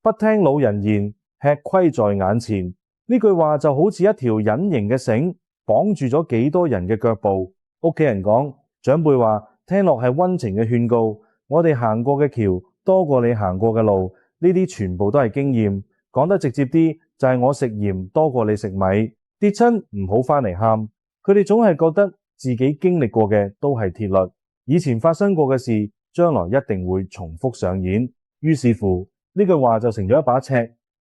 不聽老人言，吃虧在眼前。呢句話就好似一條隱形嘅繩，綁住咗幾多人嘅腳步。屋企人講，長輩話，聽落係溫情嘅勸告。我哋行過嘅橋多過你行過嘅路，呢啲全部都係經驗。講得直接啲，就係我食鹽多過你食米。跌親唔好返嚟喊。佢哋總係覺得自己經歷過嘅都係鐵律，以前發生過嘅事，將來一定會重複上演。於是乎，呢句話就成咗一把尺，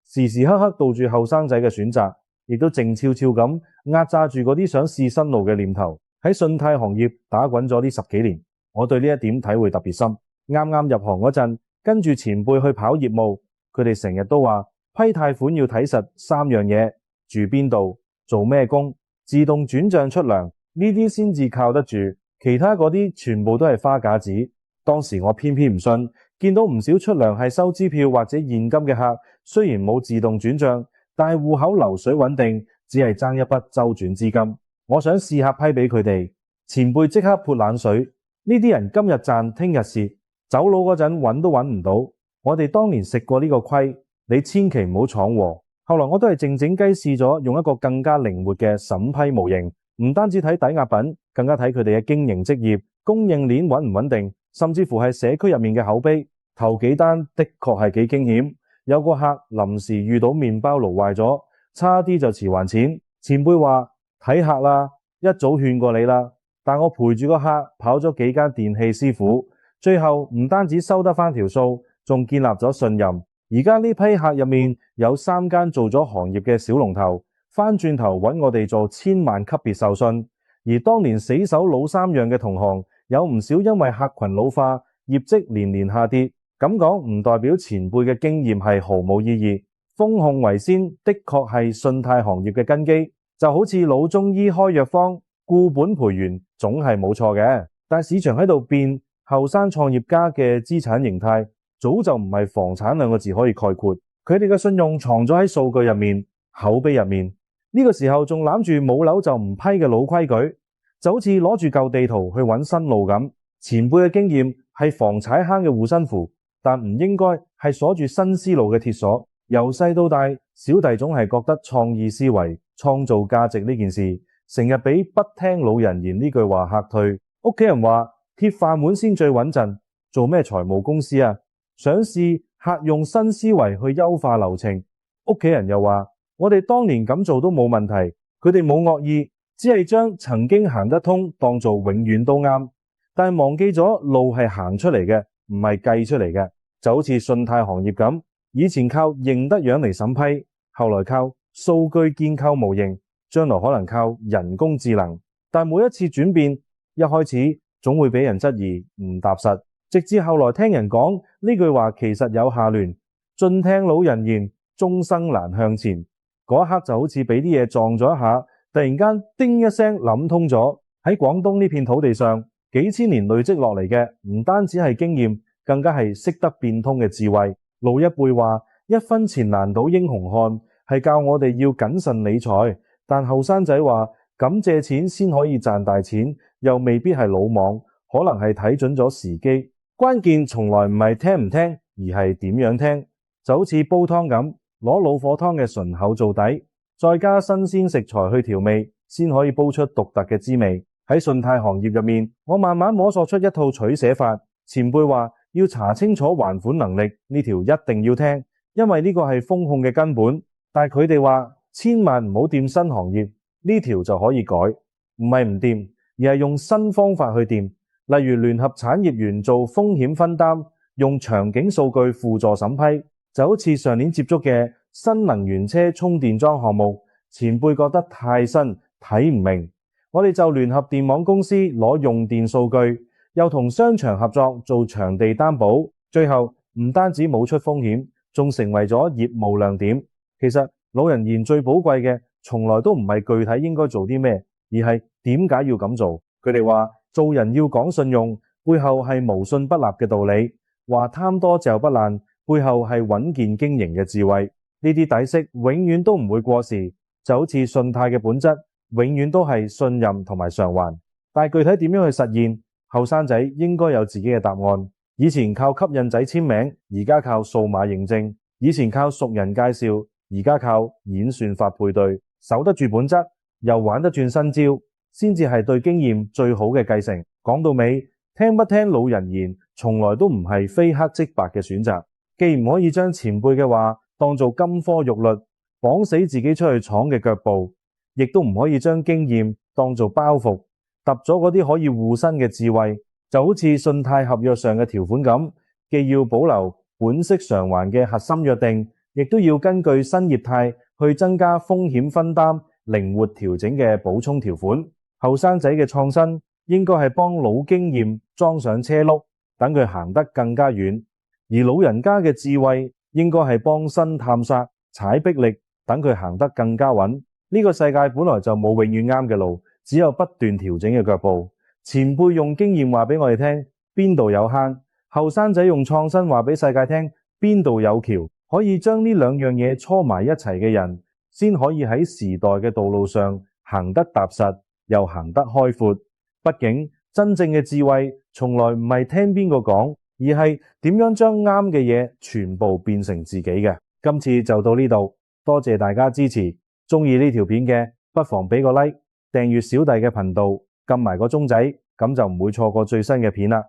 時時刻刻導住後生仔嘅選擇，亦都靜悄悄咁壓榨住嗰啲想試新路嘅念頭。喺信貸行業打滾咗呢10幾年，我對呢一點體會特別深。啱啱入行嗰陣，跟住前輩去跑業務，佢哋成日都話批貸款要睇實3樣嘢：住邊度、做咩工、自動轉賬出糧，呢啲先至靠得住，其他嗰啲全部都係花架子。當時我偏偏唔信，見到唔少出糧係收支票或者現金嘅客，雖然冇自動轉賬，但係戶口流水穩定，只係爭一筆周轉資金。我想試下批俾佢哋，前輩即刻潑冷水，呢啲人今日賺聽日蝕，走佬嗰陣揾都揾唔到。我哋當年食過呢個虧，你千祈唔好闖禍。後來我都係靜靜雞試咗用一個更加靈活嘅審批模型，唔單止睇抵押品，更加睇佢哋嘅經營職業、供應鏈穩唔穩定，甚至乎係社區入面嘅口碑。頭幾單的確係幾驚險，有個客臨時遇到麵包爐壞咗，差啲就遲還錢。前輩話睇客啦，一早勸過你啦，但我陪住個客跑咗幾間電器師傅，最後唔單止收得翻條數，仲建立咗信任。而家呢批客入面有3間做咗行業嘅小龍頭，翻轉頭揾我哋做千萬級別授信。而當年死守老3樣嘅同行，有唔少因為客群老化，業績年年下跌。咁講唔代表前輩嘅經驗係毫無意義，風控為先的確係信貸行業嘅根基，就好似老中醫開藥方，固本培元總係冇錯嘅。但市場喺度變，後生創業家嘅資產形態早就唔係房產2個字可以概括，佢哋嘅信用藏咗喺數據入面、口碑入面。呢個時候仲攬住冇樓就唔批嘅老規矩，就好似攞住舊地圖去揾新路咁。前輩嘅經驗係防踩坑嘅護身符，但唔應該係鎖住新思路嘅鐵鎖。由細到大，小弟總係覺得創意思維、創造價值呢件事，成日俾不聽老人言呢句話嚇退。屋企人話鐵飯碗先最穩陣，做咩財務公司啊？想試客用新思維去優化流程。屋企人又話我哋當年咁做都冇問題，佢哋冇惡意，只係將曾經行得通當做永遠都啱，但係忘記咗路係行出嚟嘅，唔係計出嚟嘅。就好似信貸行業咁，以前靠認得樣嚟審批，後來靠數據建構模型，將來可能靠人工智能。但每一次轉變，一開始總會俾人質疑唔踏實，直至後來聽人講呢句話其實有下聯：盡聽老人言，終生難向前。嗰一刻就好似俾啲嘢撞咗一下，突然間叮一聲諗通咗。喺廣東呢片土地上，幾千年累積落嚟嘅唔單止係經驗，更加係識得變通嘅智慧。老一輩話一分錢難倒英雄漢，係教我哋要謹慎理財。但後生仔話咁借錢先可以賺大錢，又未必係魯莽，可能係睇準咗時機。關鍵從來唔係聽唔聽，而係點樣聽。就好似煲湯咁，攞老火湯嘅醇厚做底，再加新鮮食材去調味，先可以煲出獨特嘅滋味。喺信貸行業入面，我慢慢摸索出一套取捨法。前輩話要查清楚還款能力，呢條一定要聽，因為呢個係風控嘅根本。但係佢哋話千萬唔好掂新行業，呢條就可以改，唔係唔掂，而係用新方法去掂。例如聯合產業園做風險分擔，用場景數據輔助審批，就好似上年接觸嘅新能源車充電樁項目，前輩覺得太新睇唔明，我哋就聯合電網公司攞用電數據，又同商場合作做場地擔保，最後唔單止冇出風險，仲成為咗業務亮點。其實老人言最寶貴嘅，從來都唔係具體應該做啲咩，而係點解要咁做。佢哋話做人要講信用，背後係無信不立嘅道理；話貪多嚼不爛，背後係穩健經營嘅智慧。呢啲底色永遠都唔會過時，就好似信貸嘅本質，永遠都係信任同埋償還。但係具體點樣去實現，後生仔應該有自己嘅答案。以前靠吸引仔簽名，而家靠數碼認證。以前靠熟人介紹，而家靠演算法配對，守得住本質，又玩得轉新招，先至係對經驗最好嘅繼承。講到尾，聽不聽老人言，從來都唔係非黑即白嘅選擇。既唔可以將前輩嘅話當做金科玉律，綁死自己出去闖嘅腳步，亦都唔可以將經驗當做包袱，揼咗嗰啲可以護身嘅智慧。就好似信貸合約上嘅條款咁，既要保留本息償還嘅核心約定，亦都要根據新業態去增加風險分擔、靈活調整嘅補充條款。後生仔嘅創新應該係幫老經驗裝上車轆，等佢行得更加遠；而老人家嘅智慧應該係幫新探索踩迫力，等佢行得更加穩。呢個世界本來就冇永遠啱嘅路，只有不斷調整嘅腳步。前輩用經驗話俾我哋聽邊度有坑，後生仔用創新話俾世界聽邊度有橋。可以將呢兩樣嘢搓埋一齊嘅人，先可以喺時代嘅道路上行得踏實，又行得開闊。畢竟真正嘅智慧從來唔係聽邊個講，而係點樣將啱嘅嘢全部變成自己嘅。今次就到呢度，多謝大家支持。鍾意呢條片嘅不妨俾個 like，訂閱小弟嘅頻道，撳埋個鐘仔，咁就唔會錯過最新嘅片啦。